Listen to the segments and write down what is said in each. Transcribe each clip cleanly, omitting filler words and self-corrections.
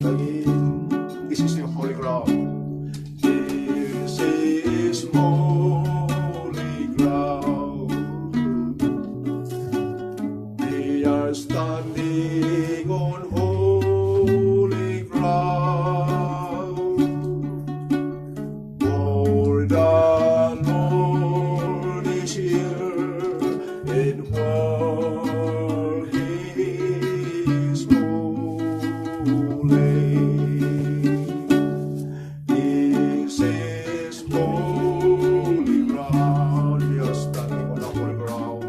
Again, this is the holy ground. This is holy ground. We are standing on holy ground. For the Lord is here, and while He is holy. This is holy ground. We are standing on holy ground.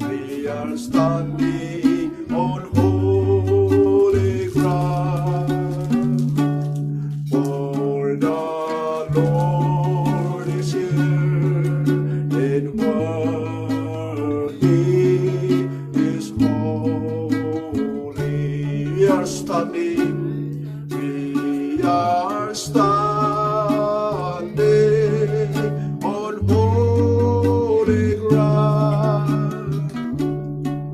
We are standing on holy ground. For the Lord is here, and while He is holy. We are standing. We are standing on holy ground.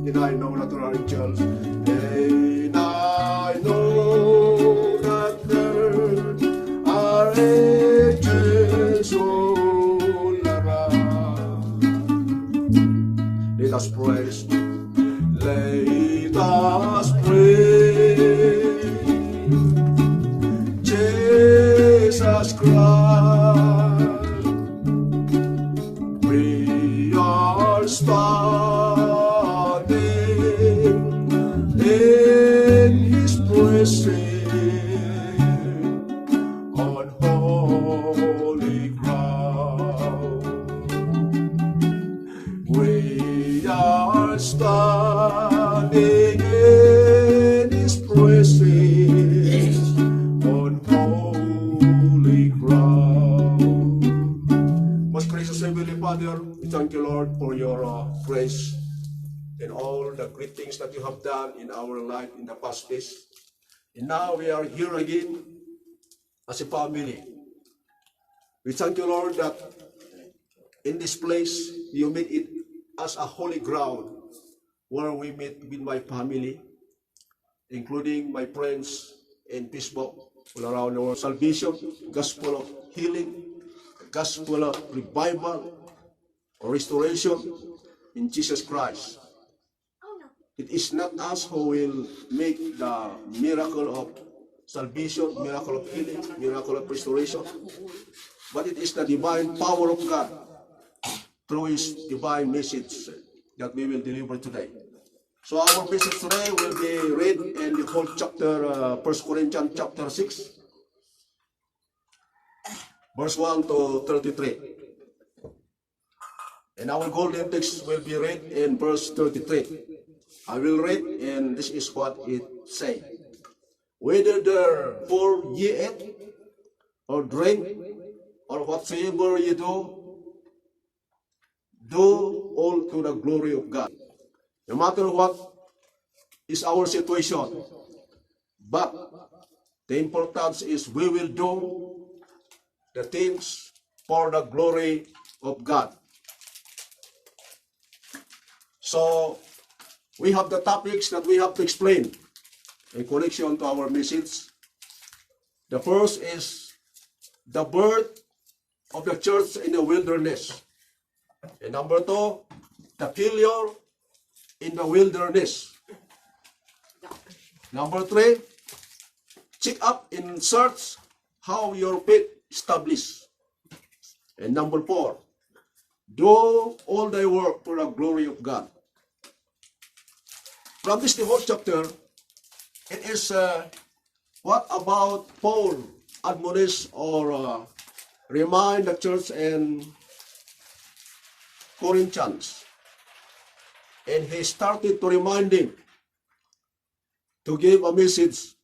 And I know that there are angels. And I know that there are angels all around. Let us praise. Let us pray. Jesus Christ, we are standing in His presence on holy ground. We are standing in His presence on holy ground. Most gracious Heavenly Father, we thank you, Lord, for your grace and all the great things that you have done in our life in the past days. And now we are here again as a family. We thank you, Lord, that in this place you made it as a holy ground where we meet with my family, including my friends in Facebook all around the world. Salvation, gospel of healing, gospel of revival, restoration in Jesus Christ. It is not us who will make the miracle of salvation, miracle of healing, miracle of restoration, but it is the divine power of God through His divine message that we will deliver today. So our message today will be read in the whole chapter, 1 Corinthians chapter 6, verse 1 to 33. And our golden text will be read in verse 33. I will read, and this is what it says. Whether therefore ye eat or drink, or whatsoever ye do all to the glory of God. No matter what is our situation, but the importance is we will do the things for the glory of God. So we have the topics that we have to explain in connection to our message. The first is the birth of the church in the wilderness. And number 2, the failure in the wilderness. Number 3, check up and search how your faith established. And number 4, do all thy work for the glory of God. From this the whole chapter, it is what about Paul admonish or remind the church in Corinthians. And he started to remind them to give a message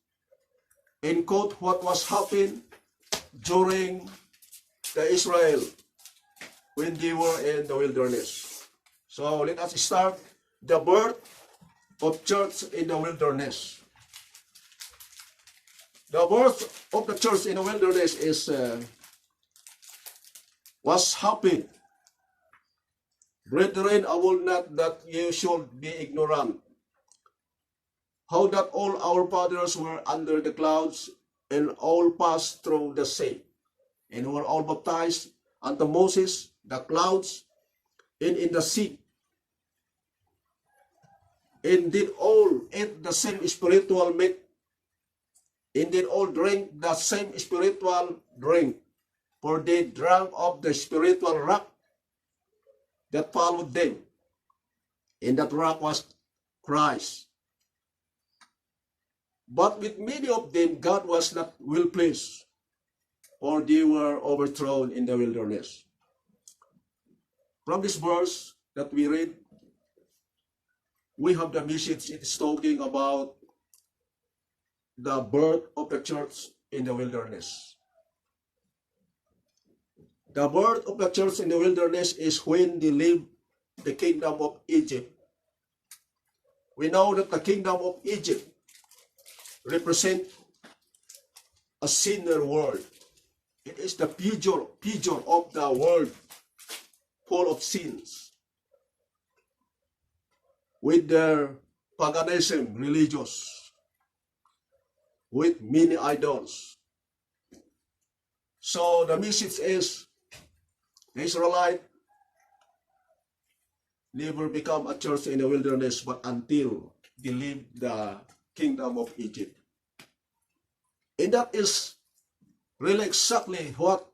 and quote what was happening during the Israel when they were in the wilderness. So let us start the birth of church in the wilderness. The birth of the church in the wilderness is was happening. Brethren, I will not that you should be ignorant how that all our fathers were under the clouds and all passed through the sea, and were all baptized unto Moses, the clouds, and in the sea, and did all eat the same spiritual meat, and did all drink the same spiritual drink, for they drank of the spiritual rock that followed them, and that rock was Christ. But with many of them God was not well pleased, for they were overthrown in the wilderness. From this verse that we read, we have the message. It is talking about the birth of the church in the wilderness. The birth of the church in the wilderness is when they leave the kingdom of Egypt. We know that the kingdom of Egypt represent a sinner world. It is the picture of the world full of sins, with their paganism, religious, with many idols. So the message is, the Israelite never become a church in the wilderness, but until they leave the kingdom of Egypt. And that is really exactly what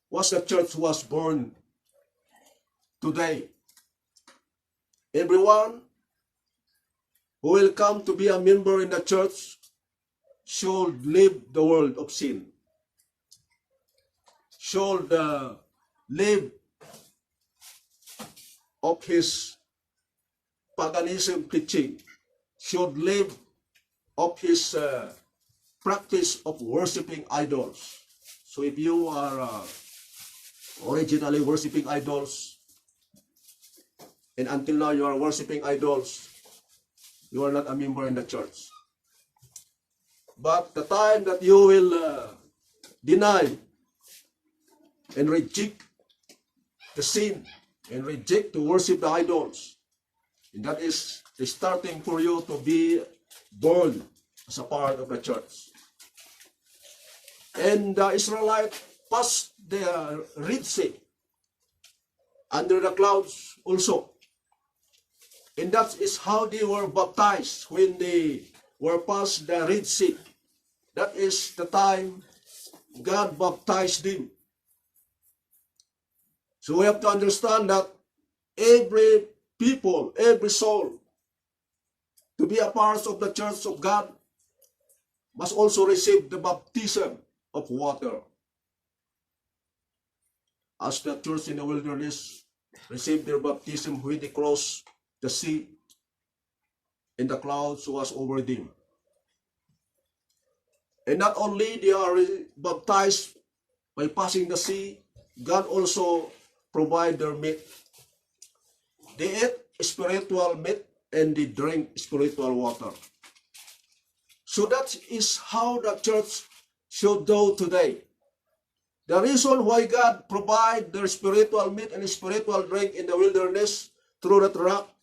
was the church was born today. Everyone who will come to be a member in the church should leave the world of sin, should live of his paganism teaching, should live of his practice of worshiping idols. So if you are originally worshiping idols, and until now you are worshiping idols, you are not a member in the church. But the time that you will deny and reject the sin and reject to worship the idols, and that is the starting for you to be born as a part of the church. And the Israelites passed the Red Sea under the clouds also. And that is how they were baptized, when they were past the Red Sea. That is the time God baptized them. So we have to understand that every people, every soul, to be a part of the church of God, must also receive the baptism of water. As the church in the wilderness received their baptism when they crossed the sea, and the clouds was over them. And not only they are baptized by passing the sea, God also provide their meat. They eat spiritual meat and they drink spiritual water. So that is how the church should do today. The reason why God provide their spiritual meat and spiritual drink in the wilderness through that rock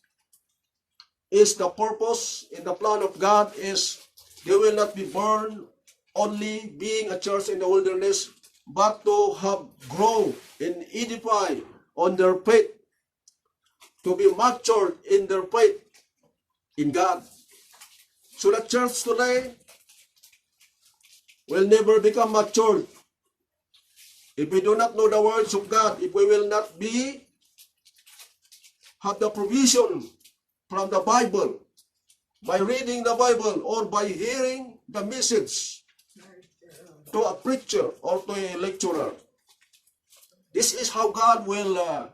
is the purpose in the plan of God is they will not be born only being a church in the wilderness, but to have grow and edify on their faith, to be matured in their faith in God. So the church today will never become matured if we do not know the words of God, if we will not have the provision from the Bible, by reading the Bible or by hearing the message to a preacher or to a lecturer. This is how God will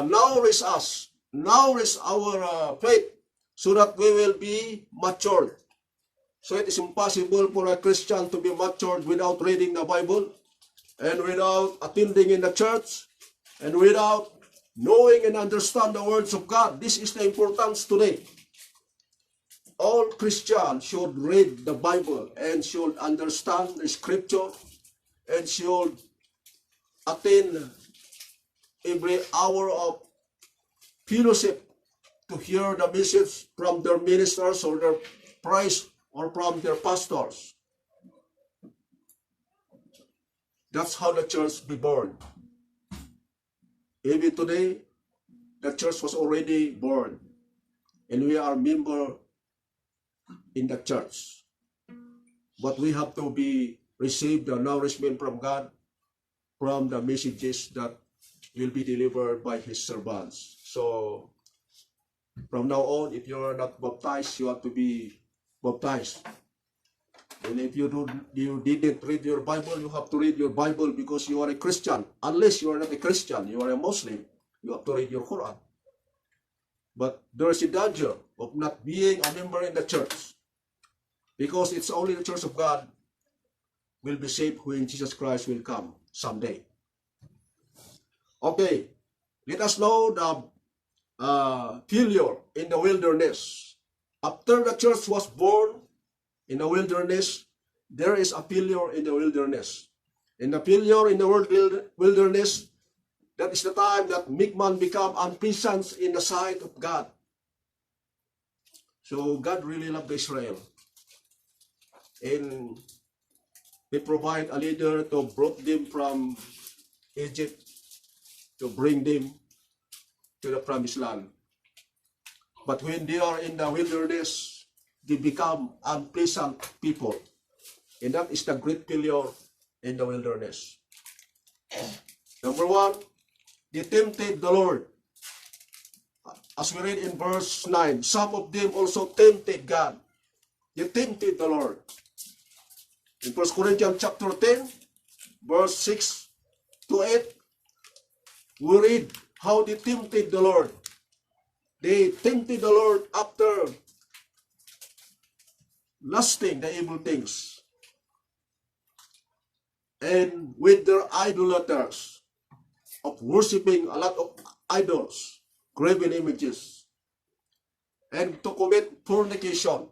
nourish us, nourish our faith, so that we will be matured. So it is impossible for a Christian to be matured without reading the Bible, and without attending in the church, and without knowing and understand the words of God. This is the importance today. All Christians should read the Bible and should understand the scripture and should attend every hour of fellowship to hear the message from their ministers or their praise or from their pastors. That's how the church be born. Even today, the church was already born, and we are member in the church. But we have to receive the nourishment from God, from the messages that will be delivered by His servants. So, from now on, if you are not baptized, you have to be baptized. And if you didn't read your Bible, you have to read your Bible because you are a Christian. Unless you are not a Christian, you are a Muslim, you have to read your Quran. But there is a danger of not being a member in the church, because it's only the church of God will be saved when Jesus Christ will come someday. Okay, let us know the failure in the wilderness. After the church was born in the wilderness, there is a failure in the wilderness. And the failure in the wilderness, that is the time that meek man become unpleasant in the sight of God. So God really loved Israel. And He provided a leader to brought them from Egypt to bring them to the promised land. But when they are in the wilderness, they become unpleasant people. And that is the great failure in the wilderness. Number one, they tempted the Lord. As we read in verse 9, some of them also tempted God. They tempted the Lord. In 1 Corinthians chapter 10, verse 6 to 8, we read how they tempted the Lord. They tempted the Lord after lusting the evil things, and with their idolaters of worshiping a lot of idols, graven images, and to commit fornication.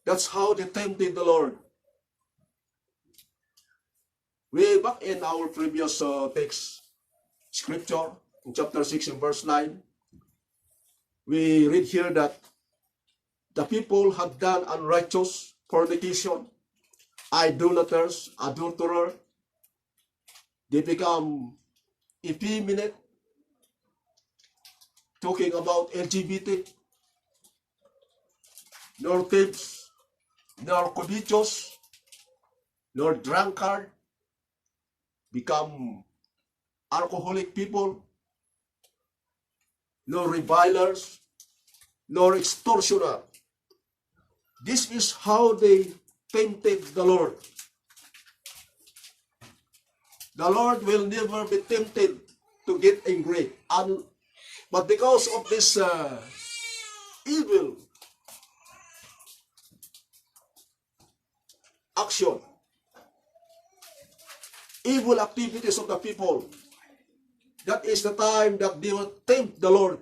That's how they tempted the Lord. Way back in our previous text, scripture, in chapter 6 and verse 9, we read here that the people had done unrighteous fornication, idolaters, adulterer. They become effeminate, talking about LGBT, nor thieves, nor covetous, nor drunkard, become alcoholic people, nor revilers, nor extortioner. This is how they tempted the Lord. The Lord will never be tempted to get angry. But because of this evil action, evil activities of the people, that is the time that they will tempt the Lord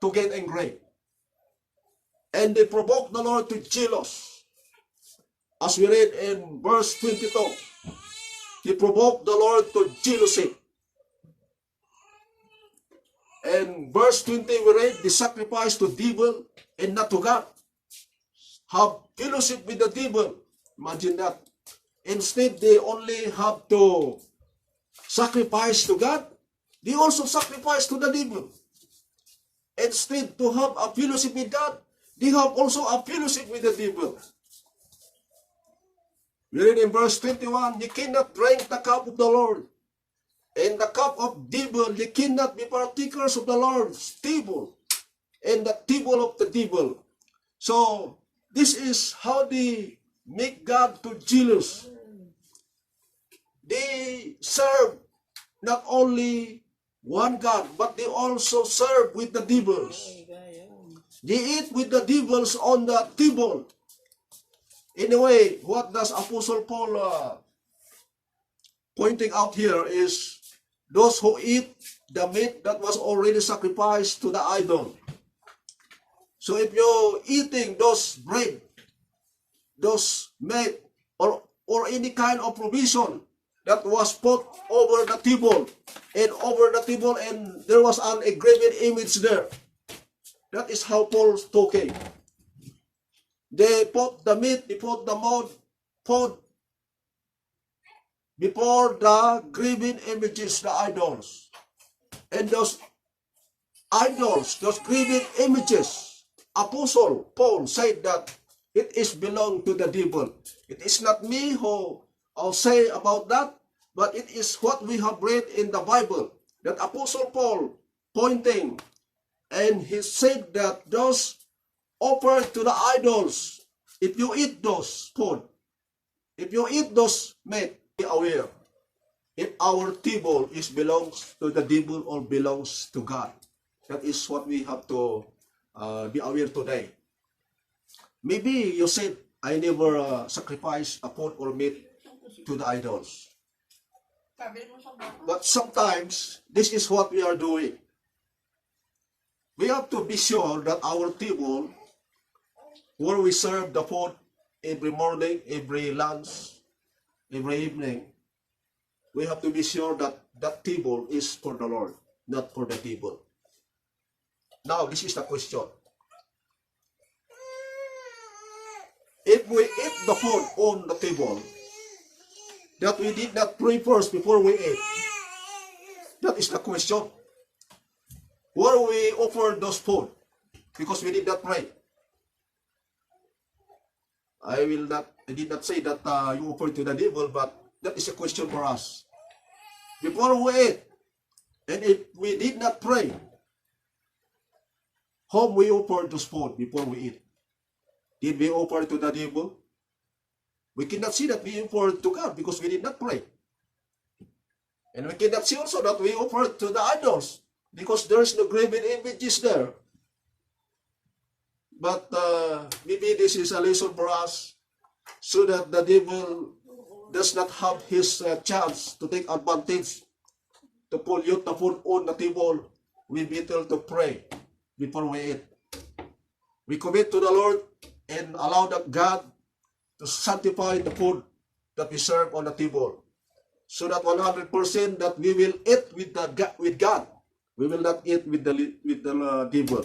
to get angry. And they provoke the Lord to jealous. As we read in verse 22, they provoked the Lord to jealousy. And verse 20 we read, they sacrifice to devil and not to God. Have fellowship with the devil. Imagine that. Instead, they only have to sacrifice to God. They also sacrifice to the devil. Instead to have a fellowship with God, they have also a fellowship with the devil. We read in verse 21, you cannot drink the cup of the Lord, and the cup of devil, you cannot be partakers of the Lord's table, and the table of the devil. So, this is how they make God to jealous. They serve not only one God, but they also serve with the devils. They eat with the devils on the table. Anyway, what does Apostle Paul pointing out here is those who eat the meat that was already sacrificed to the idol. So if you're eating those bread, those meat, or any kind of provision that was put over the table, and there was an engraved image there. That is how Paul's talking. They put the meat, they put the food before the graven images, the idols. And those idols, those graven images, Apostle Paul said that it is belong to the devil. It is not me who I'll say about that, but it is what we have read in the Bible, that Apostle Paul pointing, and he said that those offered to the idols, if you eat those food, if you eat those meat, be aware if our table is belongs to the devil or belongs to God. That is what we have to be aware today. Maybe you said, I never sacrifice a food or meat to the idols. But sometimes, this is what we are doing. We have to be sure that our table, where we serve the food every morning, every lunch, every evening, we have to be sure that that table is for the Lord, not for the devil. Now, this is the question. If we eat the food on the table, that we did not pray first before we eat, that is the question. Where we offer those food, because we did not pray. I did not say that you offer to the devil, but that is a question for us. Before we eat, and if we did not pray, whom we offer those food before we eat? Did we offer to the devil? We cannot see that we offer to God because we did not pray. And we cannot see also that we offer to the idols because there is no graven images there. But maybe this is a lesson for us so that the devil does not have his chance to take advantage to pollute the food on the table. We better to pray before we eat. We commit to the Lord and allow that God to sanctify the food that we serve on the table, so that 100% that we will eat with God. We will not eat with the devil,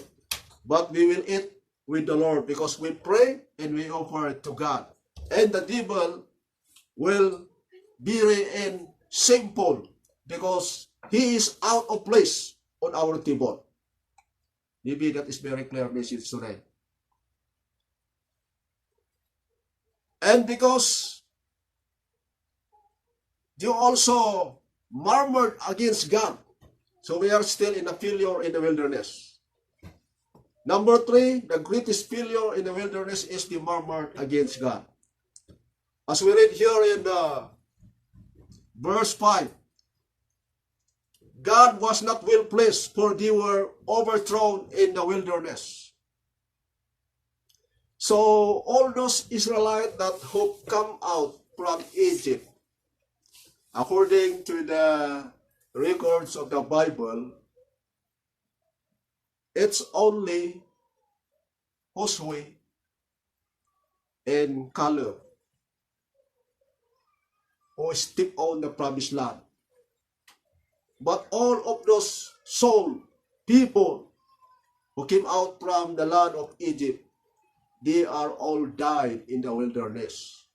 but we will eat with the Lord because we pray and we offer it to God. And the devil will be in shameful because he is out of place on our table. Maybe that is very clear message today. And because you also murmured against God, so we are still in a failure in the wilderness. Number 3, the greatest failure in the wilderness is the murmur against God. As we read here in verse 5, God was not well pleased, for they were overthrown in the wilderness. So all those Israelites that who come out from Egypt, according to the records of the Bible, it's only Joshua and Caleb who stepped on the promised land. But all of those soul people who came out from the land of Egypt, they are all died in the wilderness.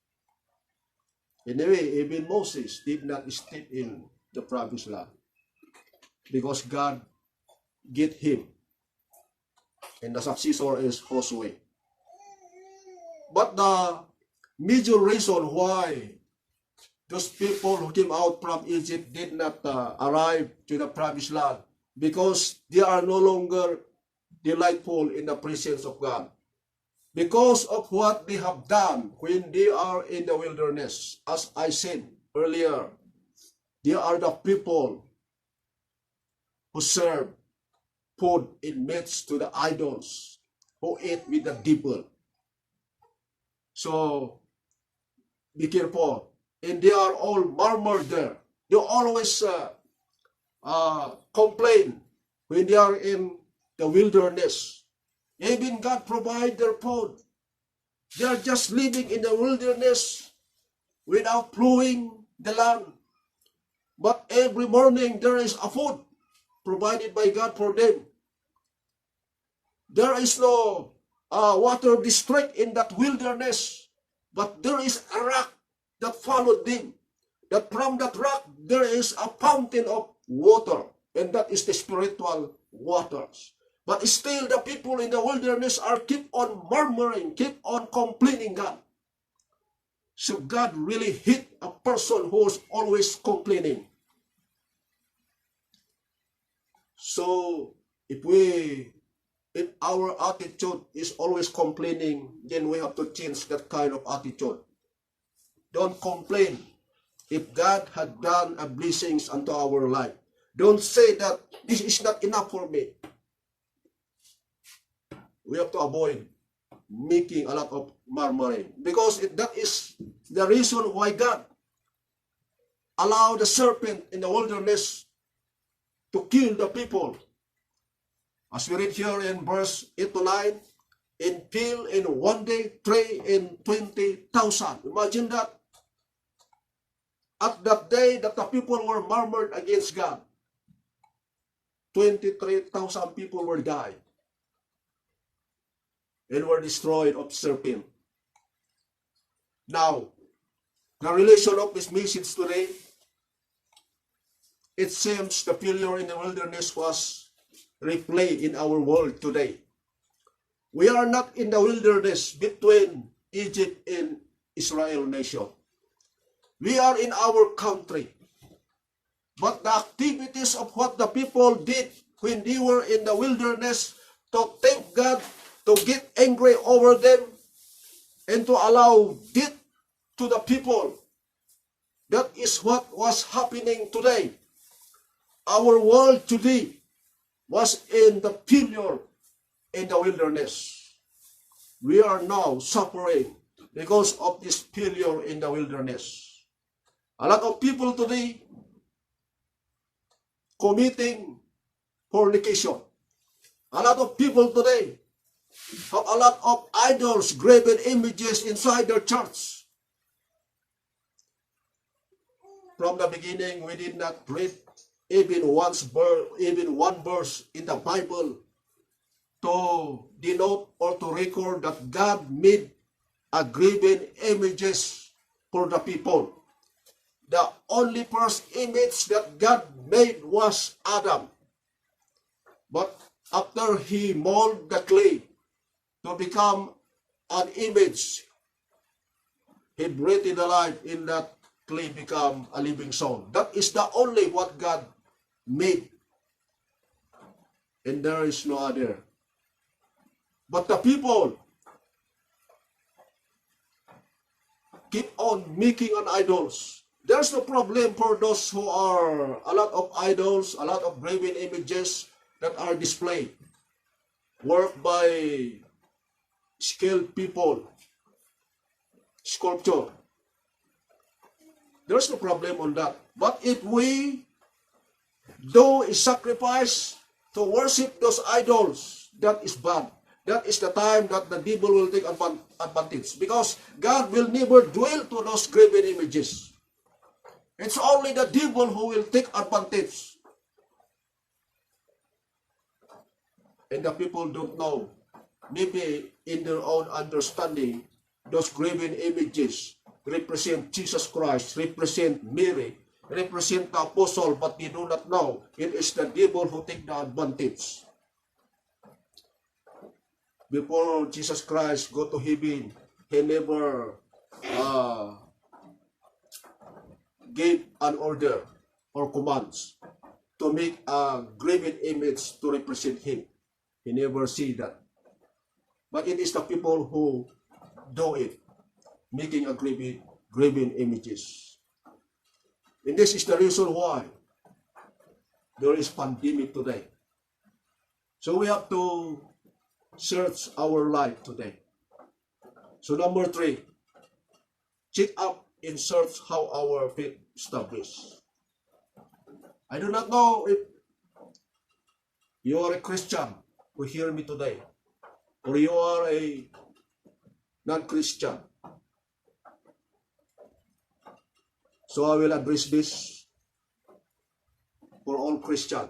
Anyway, even Moses did not step in the promised land because God get him. And the successor is Joshua. But the major reason why those people who came out from Egypt did not arrive to the promised land, because they are no longer delightful in the presence of God. Because of what they have done when they are in the wilderness. As I said earlier, they are the people who serve food in midst to the idols, who eat with the devil. So, be careful. And they are all murmured there. They always complain when they are in the wilderness. Even God provide their food. They are just living in the wilderness without plowing the land. But every morning there is a food provided by God for them. There is no water district in that wilderness, but there is a rock that followed them. That from that rock there is a fountain of water, and that is the spiritual waters. But still the people in the wilderness are keep on murmuring, keep on complaining God. So God really hit a person who is always complaining. So if our attitude is always complaining, then we have to change that kind of attitude. Don't complain if God had done a blessings unto our life. Don't say that this is not enough for me. We have to avoid making a lot of murmuring, because that is the reason why God allowed the serpent in the wilderness to kill the people. As we read here in verse 8 to 9, in kill in one day 320,000. Imagine that. At that day that the people were murmured against God, 23,000 people were died and were destroyed of serpent. Now, the relation of this message today, it seems the failure in the wilderness was replayed in our world today. We are not in the wilderness between Egypt and Israel nation. We are in our country. But the activities of what the people did when they were in the wilderness to tempt God, to get angry over them, and to allow death to the people, that is what was happening today. Our world today was in the failure in the wilderness. We are now suffering because of this failure in the wilderness. A lot of people today committing fornication. A lot of people today have a lot of idols, graven images inside their church. From the beginning, we did not read even one verse in the Bible to denote or to record that God made a graven images for the people. The only first image that God made was Adam. But after he molded the clay to become an image, he breathed the life in that clay, become a living soul. That is the only what God made. And there is no other. But the people keep on making on idols. There's no problem for those who are a lot of idols, a lot of graven images that are displayed, worked by skilled people, sculpture. There's no problem on that. But if we do a sacrifice to worship those idols, that is bad. That is the time that the devil will take advantage, because God will never dwell to those graven images. It's only the devil who will take advantage. And the people don't know. Maybe in their own understanding, those graven images represent Jesus Christ, represent Mary, represent the apostle, but they do not know it is the devil who take the advantage. Before Jesus Christ go to heaven, he never gave an order or commands to make a graven image to represent him. He never see that. But it is the people who do it, making a graven images. And this is the reason why there is pandemic today. So we have to search our life today. So number 3, check up and search how our faith established. I do not know if you are a Christian who hear me today, or you are a non-Christian. So I will address this for all Christians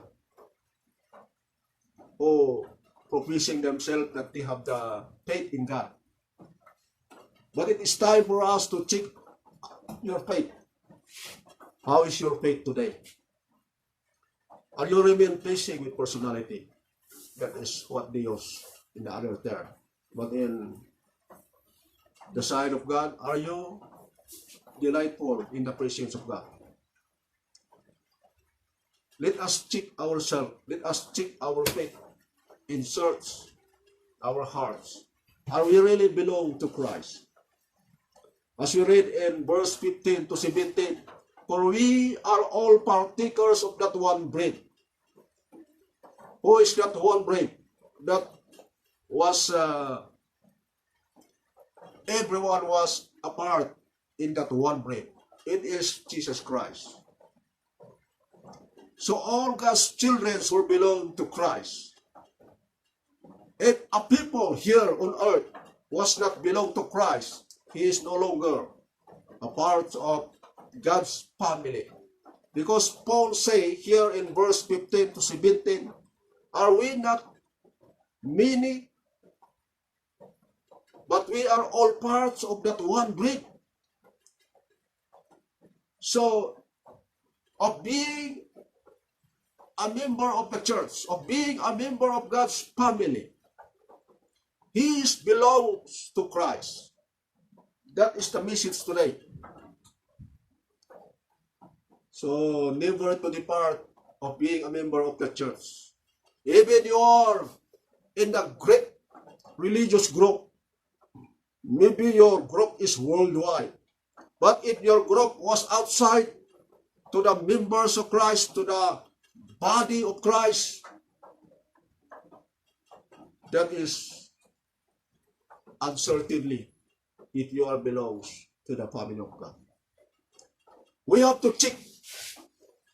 who professing themselves that they have the faith in God. But it is time for us to check your faith. How is your faith today? Are you remain pleasing with personality? That is what they use in the other term. But in the side of God, are you delightful in the presence of God? Let us check ourselves. Let us check our faith. In search our hearts. Are we really belong to Christ? As we read in verse 15 to 17, for we are all partakers of that one bread. Who is that one bread? That was, everyone was a part in that one bread. It is Jesus Christ. So all God's children will belong to Christ. If a people here on earth was not belong to Christ, he is no longer a part of God's family. Because Paul say here in verse 15 to 17, are we not many, but we are all parts of that one bread. So, of being a member of the church, of being a member of God's family, he belongs to Christ. That is the message today. So, never to depart of being a member of the church. Even you are in the great religious group, maybe your group is worldwide. But if your group was outside to the members of Christ, to the body of Christ, that is uncertainly if you are belongs to the family of God. We have to check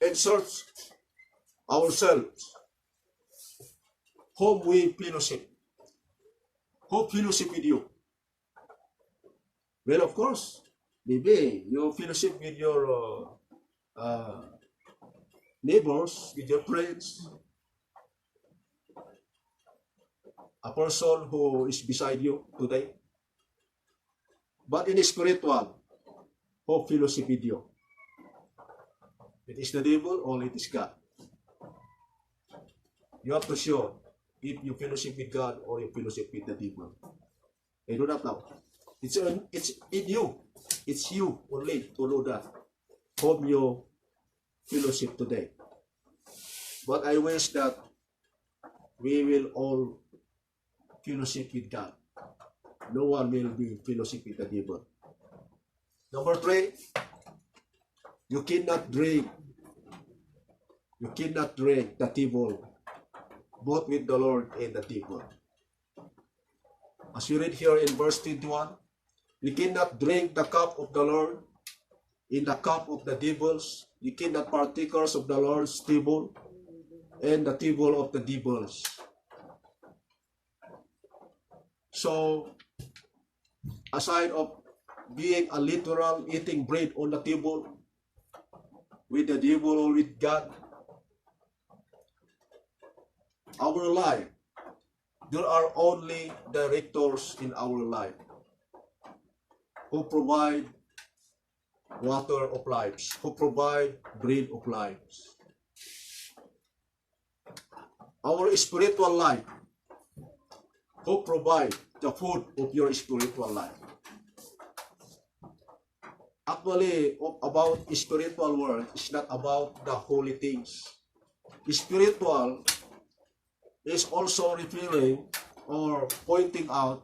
and search ourselves whom we fellowship. Who fellowship with you? Well, of course, maybe you fellowship with your neighbors, with your friends, a person who is beside you today. But in the spiritual, who fellowship with you? It is the devil or it is God. You have to show if you fellowship with God or you fellowship with the devil. I do not know. It's in you. It's you only to know that whom you fellowship today. But I wish that we will all fellowship with God. No one will be fellowship with the devil. Number 3, you cannot drink the devil, both with the Lord and the devil. As you read here in verse 21, you cannot drink the cup of the Lord in the cup of the devils. You cannot partakers of the Lord's table and the table of the devils. So, aside of being a literal eating bread on the table with the devil or with God, our life, there are only directors in our life who provide water of lives, who provide bread of lives. Our spiritual life, who provide the food of your spiritual life. Actually, about spiritual world is not about the holy things. Spiritual is also referring or pointing out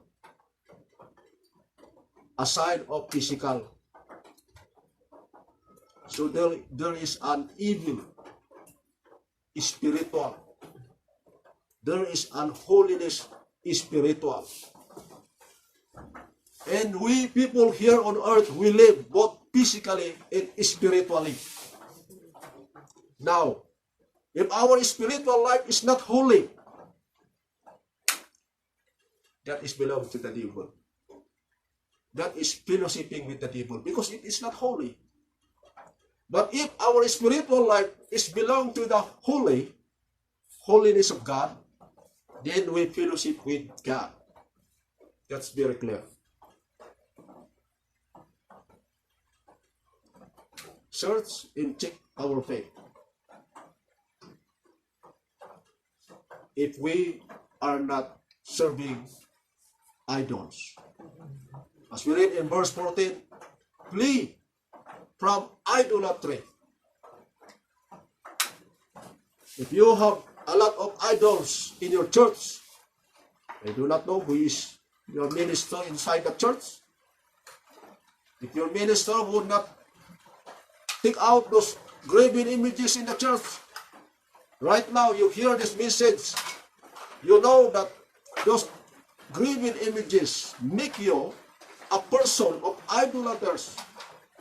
a side of physical. So there is an evil spiritual. There is unholiness spiritual. And we people here on earth, we live both physically and spiritually. Now, if our spiritual life is not holy, that is belong to the devil. That is fellowshipping with the devil because it is not holy. But if our spiritual life is belong to the holiness of God, then we fellowship with God. That's very clear. Search and check our faith. If we are not serving idols. As we read in verse 14, flee from idolatry. If you have a lot of idols in your church, I do not know who is your minister inside the church. If your minister would not take out those graven images in the church, right now you hear this message, you know that those graven images make you a person of idolaters,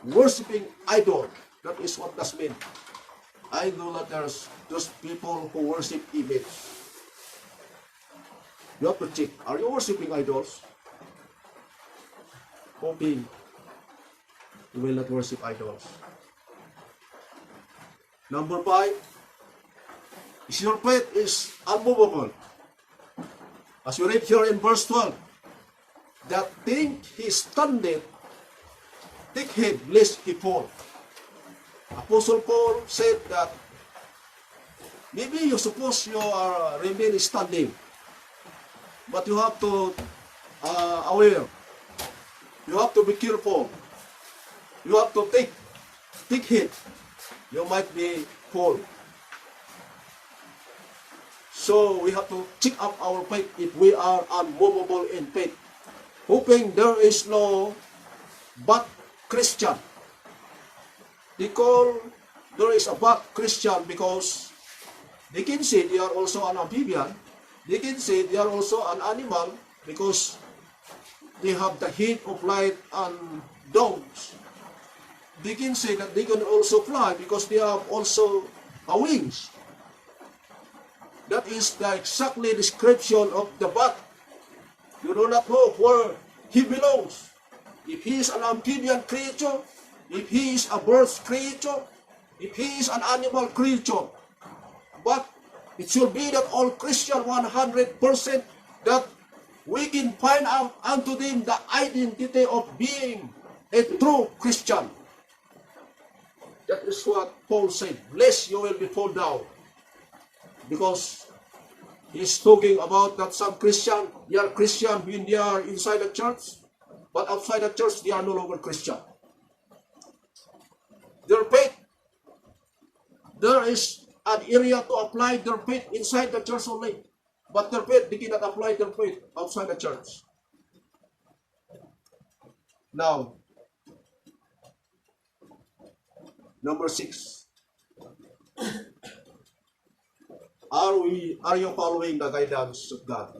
worshiping idol. That is what that means. Idolaters, those people who worship image. You have to check, are you worshiping idols? Hoping you will not worship idols. Number 5, is your faith is unmovable. As we read here in verse 12, that think he standeth, take heed lest he fall. Apostle Paul said that maybe you suppose you are remain standing, but you have to aware. You have to be careful. You have to take heed. You might be fall. So we have to check up our faith if we are unmovable in faith, hoping there is no bad Christian. They call there is a bad Christian because they can say they are also an amphibian. They can say they are also an animal because they have the head of light and dogs. They can say that they can also fly because they have also wings. That is the exactly description of the bat. You do not know where he belongs. If he is an amphibian creature, if he is a bird creature, if he is an animal creature. But it should be that all Christian 100% that we can find out unto them the identity of being a true Christian. That is what Paul said, lest you will be fall down. Because he's talking about that some Christian, they are Christian when they are inside the church, but outside the church they are no longer Christian. Their faith, there is an area to apply their faith inside the church only, but their faith, they cannot apply their faith outside the church. Now, number 6. Are you following the guidance of God?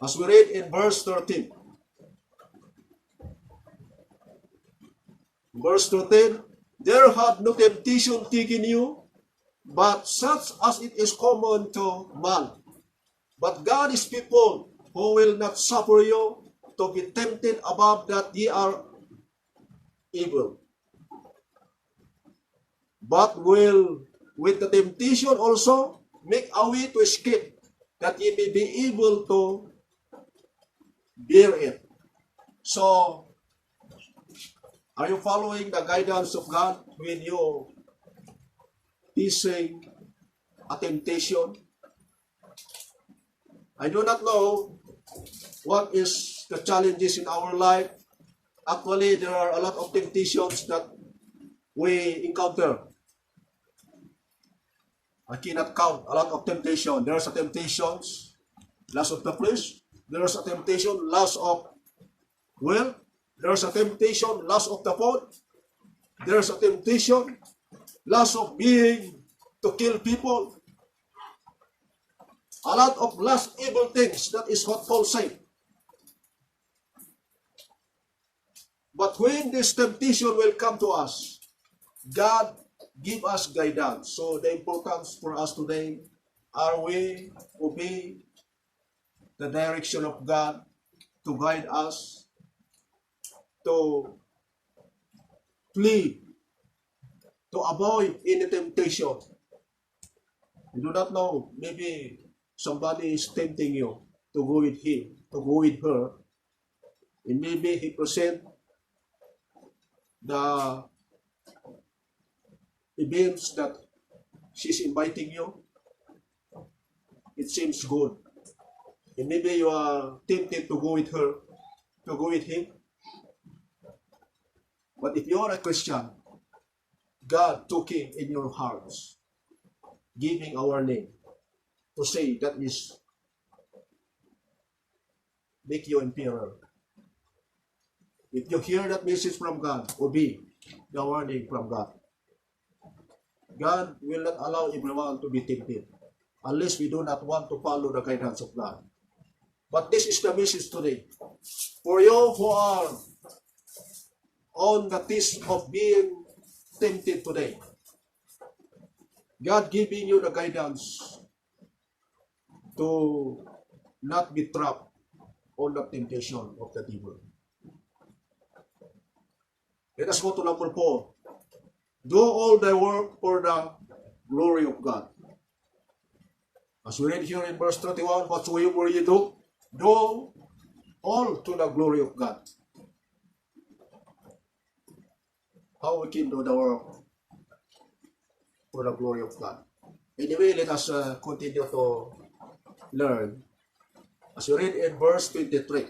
As we read in verse 13. Verse 13, there had no temptation taken you, but such as it is common to man. But God is people who will not suffer you to be tempted above that ye are able, but will with the temptation also make a way to escape, that ye may be able to bear it. So, are you following the guidance of God when you facing a temptation? I do not know what is the challenges in our life. Actually, there are a lot of temptations that we encounter. I cannot count a lot of temptation. There's a temptations, lust of the flesh. There's a temptation, lust of will. There's a temptation, lust of the food. There's a temptation, lust of being to kill people. A lot of lust, evil things. That is what Paul said. But when this temptation will come to us, God give us guidance. So the importance for us today, are we obey the direction of God to guide us to flee, to avoid any temptation. We do not know, maybe somebody is tempting you to go with him, to go with her, and maybe he present the events that she's inviting you, it seems good. And maybe you are tempted to go with her, to go with him. But if you are a Christian, God took him in your hearts, giving our name, to say that is make you emperor. If you hear that message from God, obey the warning from God. God will not allow everyone to be tempted unless we do not want to follow the guidance of God. But this is the message today. For you who are on the taste of being tempted today, God giving you the guidance to not be trapped on the temptation of the devil. Let us go to number 4. Do all the work for the glory of God. As we read here in verse 31, whatsoever you do all to the glory of God. How we can do the work for the glory of God. Anyway, let us continue to learn. As we read in verse 23.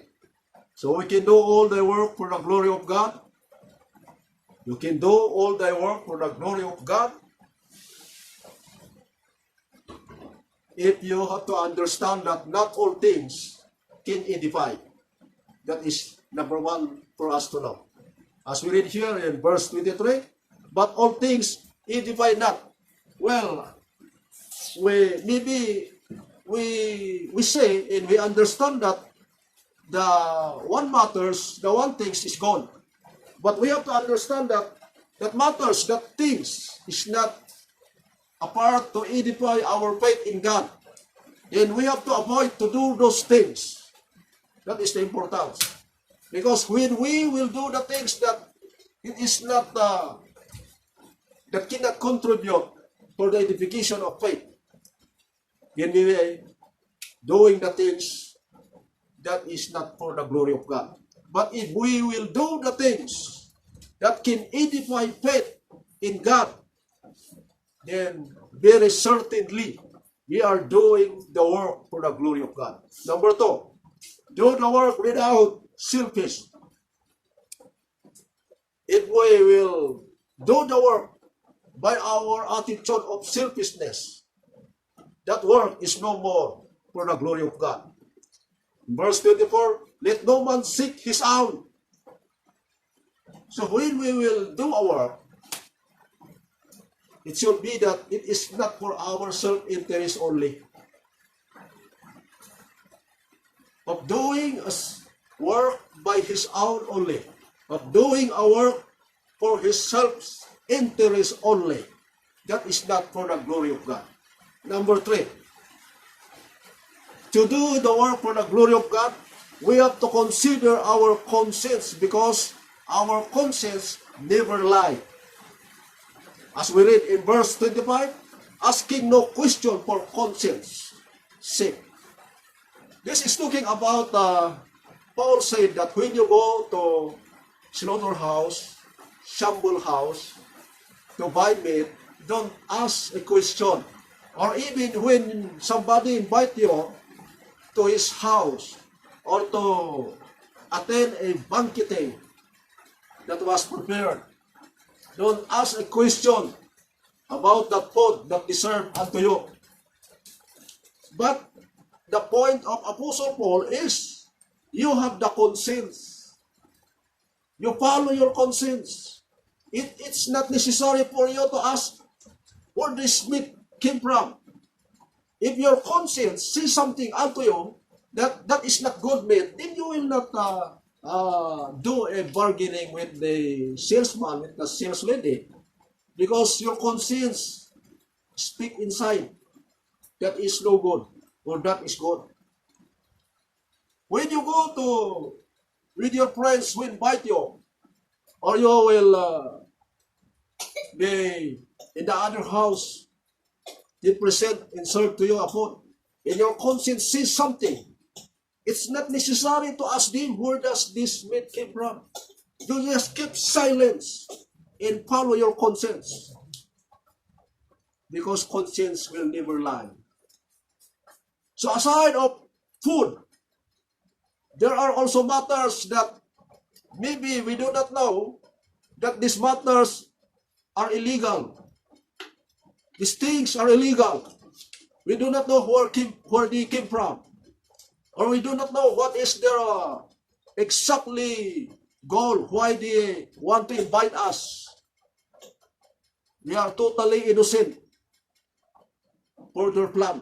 So we can do all the work for the glory of God. You can do all thy work for the glory of God if you have to understand that not all things can edify. That is number 1 for us to know. As we read here in verse 23, but all things edify not. Well, we say and we understand that the one matters, the one things is gone. But we have to understand that matters, that things is not a part to edify our faith in God. And we have to avoid to do those things. That is the importance. Because when we will do the things that it is not, that cannot contribute for the edification of faith, then we are doing the things that is not for the glory of God. But if we will do the things that can edify faith in God, then very certainly we are doing the work for the glory of God. Number 2, do the work without selfish. If we will do the work by our attitude of selfishness, that work is no more for the glory of God. Verse 24, let no man seek his own. So when we will do our work, it should be that it is not for our self-interest only. Of doing a work by his own only. Of doing a work for his self-interest only. That is not for the glory of God. Number 3, to do the work for the glory of God, we have to consider our conscience, because our conscience never lie. As we read in verse 25, asking no question for conscience sake. This is talking about, Paul said that when you go to slaughterhouse, shamble house, to buy meat, don't ask a question. Or even when somebody invite you to his house or to attend a banqueting that was prepared, don't ask a question about the food that is served unto you. But the point of Apostle Paul is you have the conscience. You follow your conscience. It's not necessary for you to ask where this meat came from. If your conscience says something unto you that is not good meat, then you will not do a bargaining with the salesman, with the sales lady, because your conscience speak inside that is no good or that is good. When you go to with your friends who invite you, or you will be in the other house, they present and serve to you a food, and your conscience says something, it's not necessary to ask them, where does this meat came from? You just keep silence and follow your conscience. Because conscience will never lie. So aside of food, there are also matters that maybe we do not know that these matters are illegal. These things are illegal. We do not know where they came from. Or we do not know what is their exactly goal, why they want to invite us. We are totally innocent for their plan.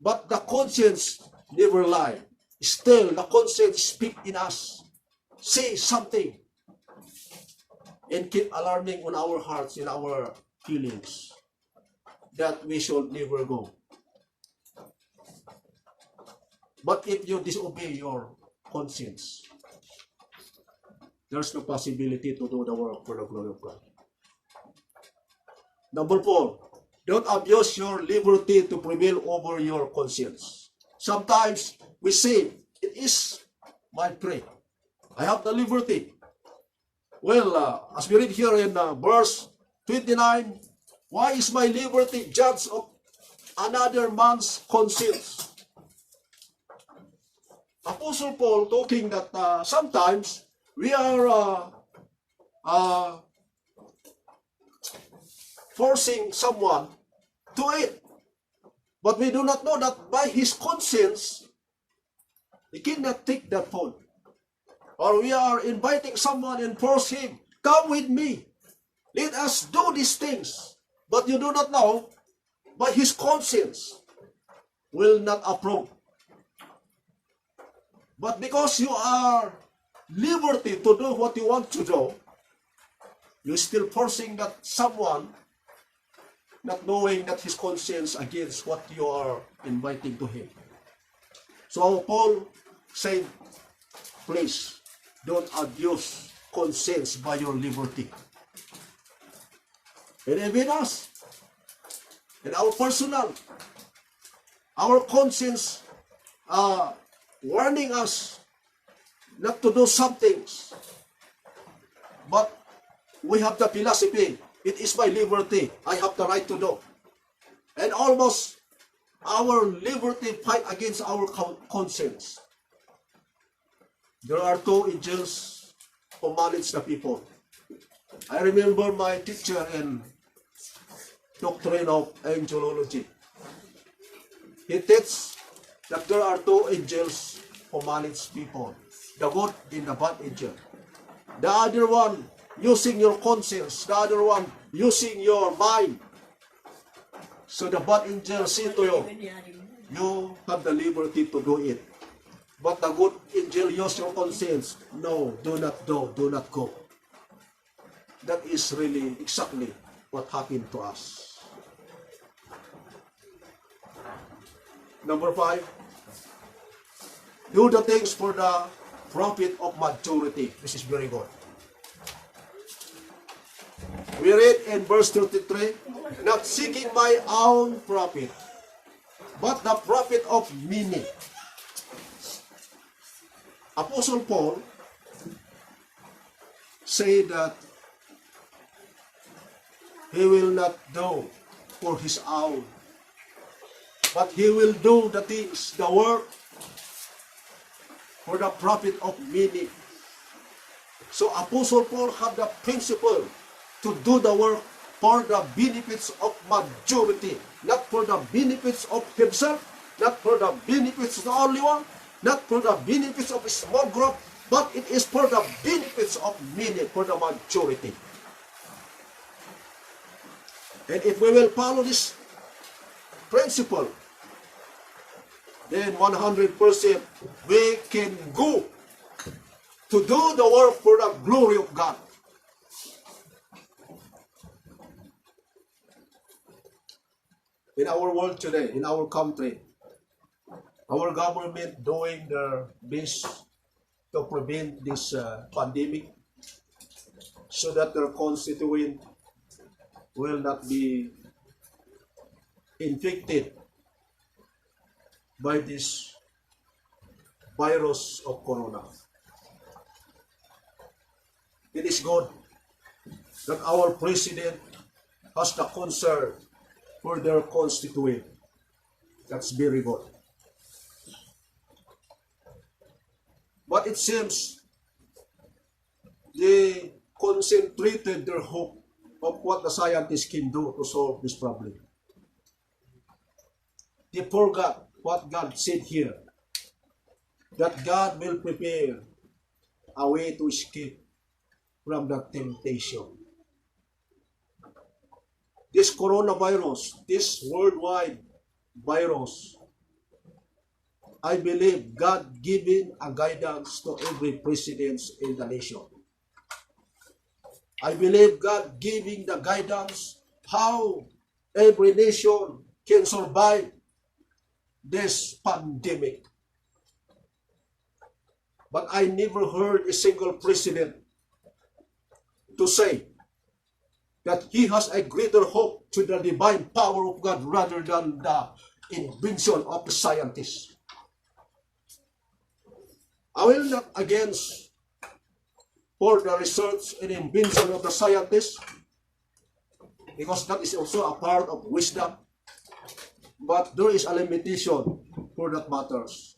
But the conscience never lie. Still, the conscience speak in us. Say something. And keep alarming on our hearts and our feelings that we should never go. But if you disobey your conscience, there's no possibility to do the work for the glory of God. Number 4, don't abuse your liberty to prevail over your conscience. Sometimes we say, it is my prayer. I have the liberty. Well, as we read here in verse 29, why is my liberty judged of another man's conscience? Apostle Paul talking that sometimes we are forcing someone to eat. But we do not know that by his conscience, he cannot take that food. Or we are inviting someone and force him, come with me. Let us do these things. But you do not know, by his conscience will not approve. But because you are liberty to do what you want to do, you're still forcing that someone, not knowing that his conscience against what you are inviting to him. So Paul said, please, don't abuse conscience by your liberty. And even us, in our personal, our conscience warning us not to do some things. But we have the philosophy, it is my liberty, I have the right to do. And almost our liberty fight against our conscience. There are 2 angels who manage the people. I remember my teacher in doctrine of angelology. He teaches that there are 2 angels who manage people, the good and the bad angel. The other one using your conscience, the other one using your mind. So the bad angel say to you, you have the liberty to do it. But the good angel use your conscience. No, do not do, do not go. That is really exactly what happened to us. Number 5, do the things for the profit of majority. This is very good. We read in verse 33, not seeking my own profit, but the profit of many. Apostle Paul said that he will not do for his own, but he will do the things, the work, for the profit of many. So Apostle Paul had the principle to do the work for the benefits of majority, not for the benefits of himself, not for the benefits of the only one, not for the benefits of a small group, but it is for the benefits of many, for the majority. And if we will follow this principle, then 100% we can go to do the work for the glory of God. In our world today, in our country, our government doing their best to prevent this pandemic so that their constituent will not be infected by this virus of corona. It is good that our president has the concern for their constituent. That's very good. But it seems they concentrated their hope of what the scientists can do to solve this problem. They forgot what God said here, that God will prepare a way to escape from that temptation. This coronavirus, this worldwide virus, I believe God giving a guidance to every president in the nation. I believe God giving the guidance how every nation can survive this pandemic. But I never heard a single president to say that he has a greater hope to the divine power of God rather than the invention of the scientists. I will not against for the research and invention of the scientists, because that is also a part of wisdom. But there is a limitation for that matters.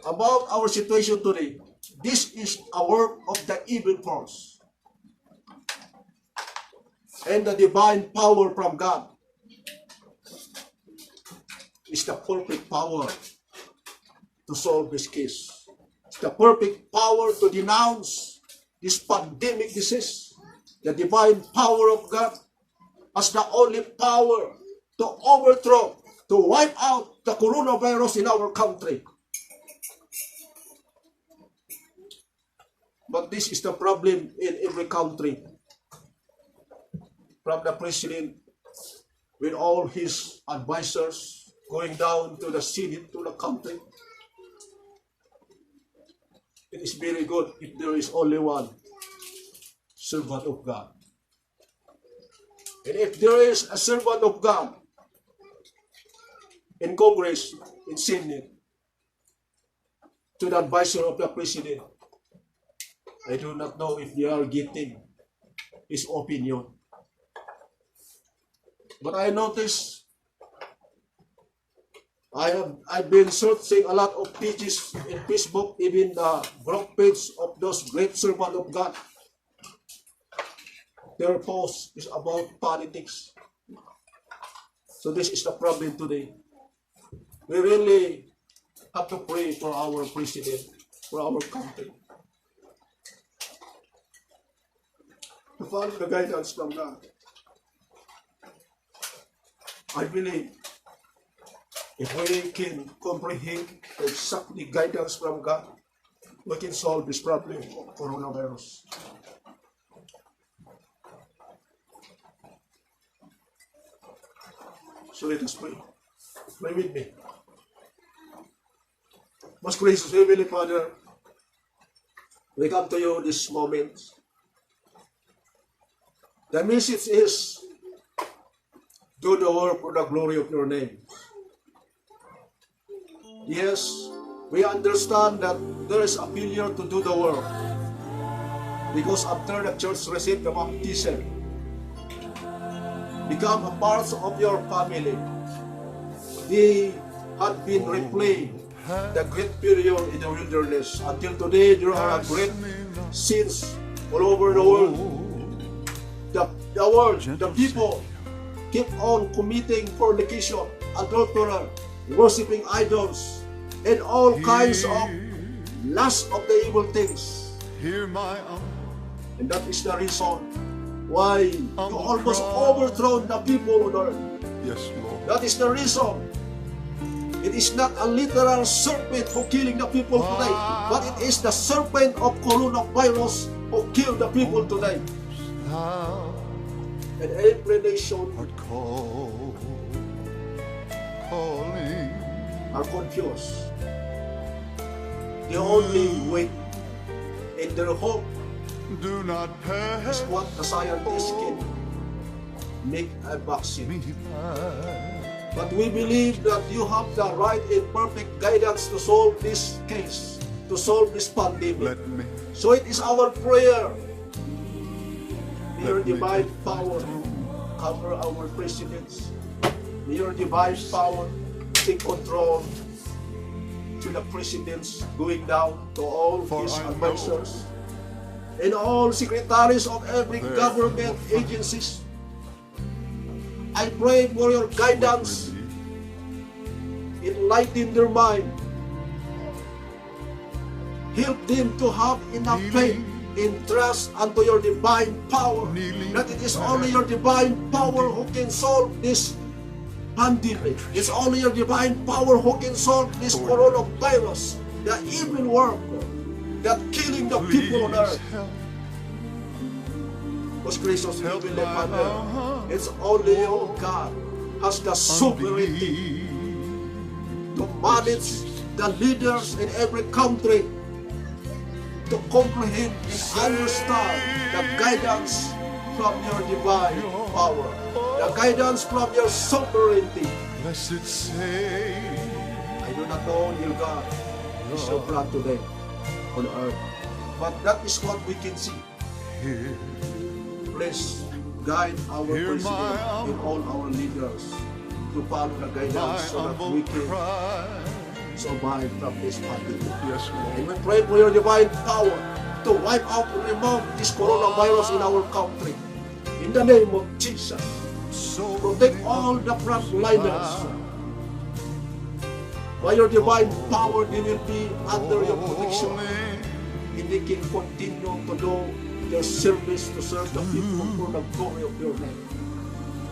About our situation today, this is a work of the evil force. And the divine power from God is the perfect power to solve this case. It's the perfect power to denounce this pandemic disease. The divine power of God as the only power to overthrow, to wipe out the coronavirus in our country. But this is the problem in every country. From the president with all his advisors going down to the Senate, to the country. It is very good if there is only one servant of God. And if there is a servant of God in Congress, in Senate, to the advisor of the president, I do not know if they are getting his opinion. But I noticed, I've been searching a lot of pages in Facebook, even the group page of those great servants of God. Their post is about politics. So this is the problem today. We really have to pray for our president, for our country. To follow the guidance from God. I believe if we can comprehend exactly guidance from God, we can solve this problem of coronavirus. So let us pray. Pray with me. Most gracious Heavenly Father, we come to you this moment. The message is, do the work for the glory of your name. Yes, we understand that there is a failure to do the work. Because after the church received the baptism, become a part of your family, they had been replaying the great period in the wilderness. Until today, there are great sins all over the world. The people keep on committing fornication, adultery, worshiping idols, and all kinds of lust of the evil things. And that is the reason why you almost overthrown the people on earth. Yes, Lord. That is the reason. It is not a literal serpent who killing the people today, but it is the serpent of coronavirus who killed the people today. And every nation calling are confused. The only way in their hope do not is what the scientists can make a vaccine. pass me by. But we believe that you have the right and perfect guidance to solve this case, to solve this pandemic. Let me So it is our prayer. May your Let me divine take my power cover our presidents. May your divine power take control to the presidents, going down to all For his I know advisors and all secretaries of every there government will find agencies. I pray for your guidance. relief. Enlighten their mind. Help them to have enough faith and trust unto your divine power. That it is only your divine power who can solve this pandemic. It's only your divine power who can solve this coronavirus, the evil work that killing the people on Please earth. help. Most gracious Help Heavenly my Father, heart. it's only you, God, has the sovereignty to manage the leaders in every country to comprehend and understand the guidance from your divine power, the guidance from your sovereignty. Blessed say, I do not know, dear God, is your plan today on earth, but that is what we can see. hear Please guide our Hear my president and all our leaders to follow the my guidance so that we humble can cry. survive from this pandemic. Yes, Lord. And we pray for your divine power to wipe out and remove this coronavirus in our country. In the name of Jesus, So protect all the frontliners. By your divine power, they will be under your protection. And they can continue to do their service to serve the people for the glory of your name.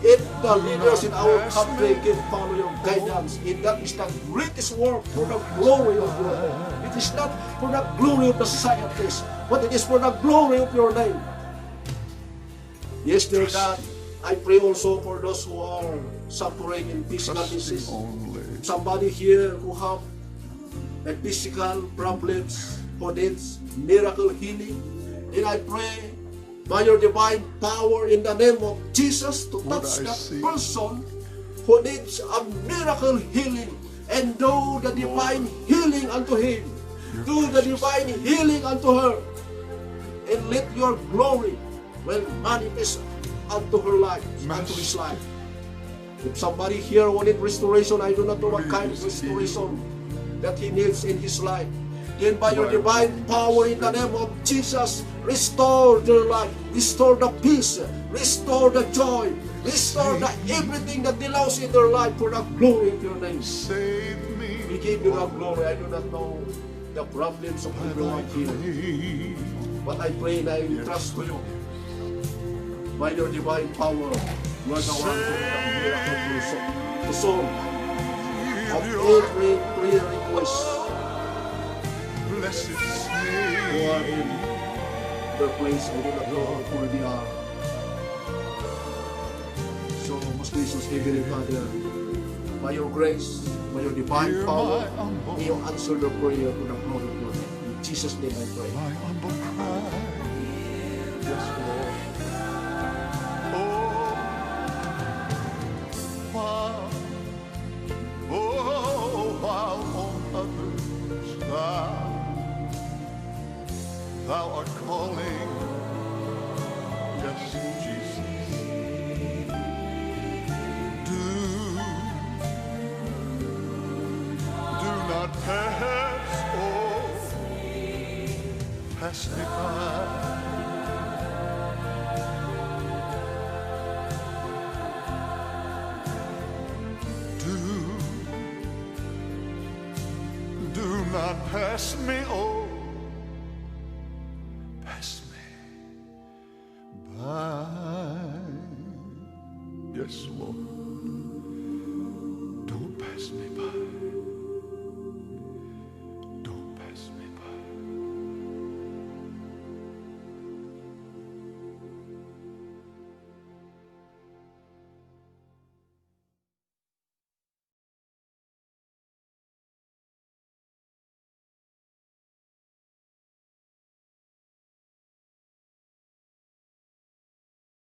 If the leaders in our country can follow your guidance, and that is the greatest work for the glory of your name. It is not for the glory of the scientists, but it is for the glory of your name. Yes, dear God, I pray also for those who are suffering in physical disease. only. Somebody here who have a physical problems who needs miracle healing. And I pray by your divine power in the name of Jesus to What touch I that see. person who needs a miracle healing and do the divine healing unto him. Do the divine healing unto her. And let your glory will manifest unto her life, unto his life. If somebody here wanted restoration, I do not know what kind of restoration that he needs in his life. Then by your divine power in the name of Jesus, restore their life, restore the peace, restore the joy, restore the everything that belongs in their life for the glory of your name. Save me. We give you the glory. I do not know the problems of everyone here, but I pray and I trust to you. By your divine power, you are the one who can the miracle to solve of every prayer request. Blessed Who say, are in their place, I do not know who they are. So, most gracious Heavenly Father, by your grace, by your divine power, may you answer the prayer to the glory of your name. In Jesus' name I pray. my humble cry. Yes, Lord. Oh, while, while on others thou art calling. Yes, Jesus. Do not pass, pass me by. Do not pass me, oh,